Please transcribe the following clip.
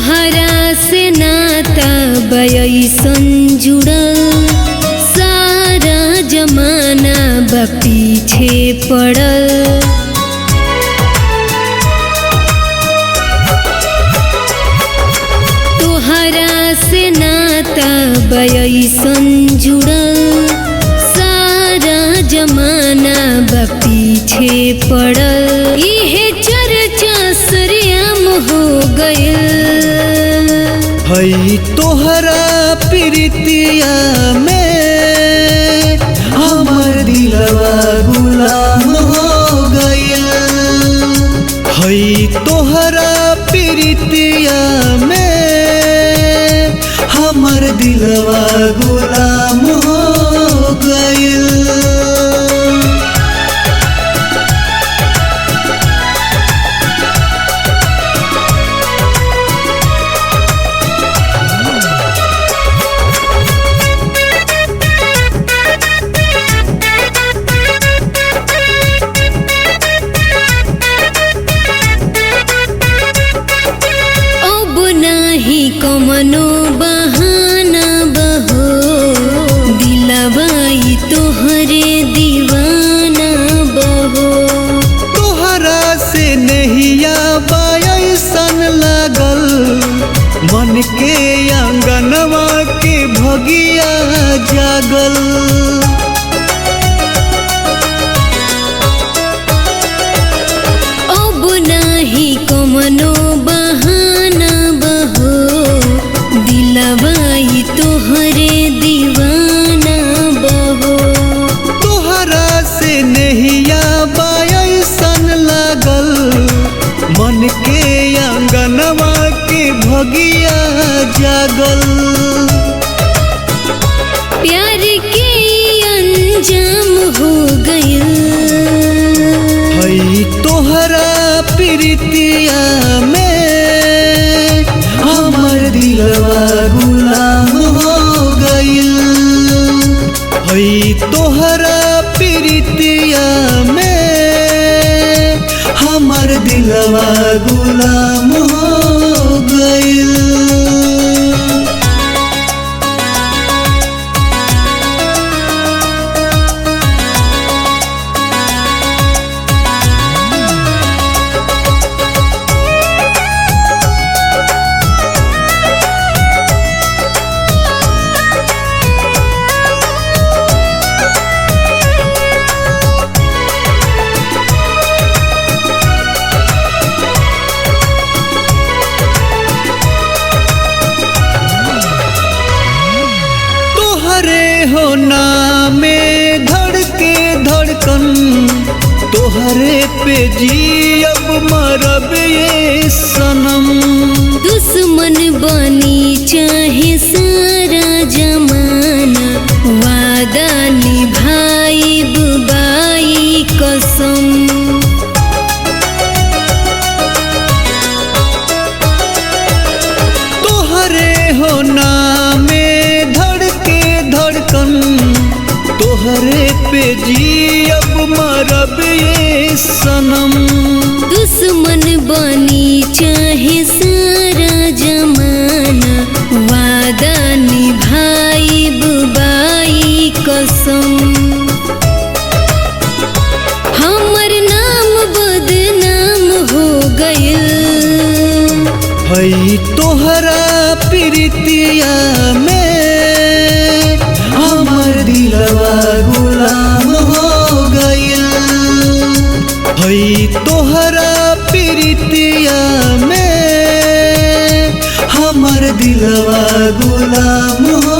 तोहरा से नाता बयसन जुड़ल, सारा जमाना बा पीछे पड़ल। तोहरा से नाता बयसन जुड़ल, सारा जमाना बा पीछे पड़ल। इहे चर्चा सरेआम हो गइल। हई तोहरा प्रीतिया में हमर दिलवा गुलाम हो गइल। हई तोहरा प्रीतिया में हमर दिलवा गुलाम हो गइल। कमनो बहाना बहो, दिलवाई तोहरे दीवाना बहो। तोहरा से नहिया बायसन लागल, मन के आंगनवा के भगिया जागल। अब नाही कमनो बहाना बहो, दिलवाई तोहरे दीवाना बहो। तोहरा से नहिया बायसन लागल, मन के आंगनवा के भगिया जागल। प्यार के अंजाम हो गइल। हई तोहरा प्रीतिया में हमर दिलवा गुलाम हो गइल। हई तोहरा प्रीतिया में हमर दिलवा गुलाम हो गइल। हो नामे धड़के धड़कन, तोहरे पे जी अब मरब ये सनम। दुश्मन बनी चाहे सारा जमाना, वादा निभाई बाई कसम। तोहरे हो नामे धड़के धड़कन, तोहरे पे जी अब मरब ये सनम। दुश्मन बनी चाहे सारा जमाना, वादा निभाई बाई कसम। हमर नाम बदनाम हो गइल। हई तोहरा प्रीतिया में हमर दिलवा गुलाम हो गइल। हई तोहरा प्रीतिया में हमर दिलवा गुलाम हो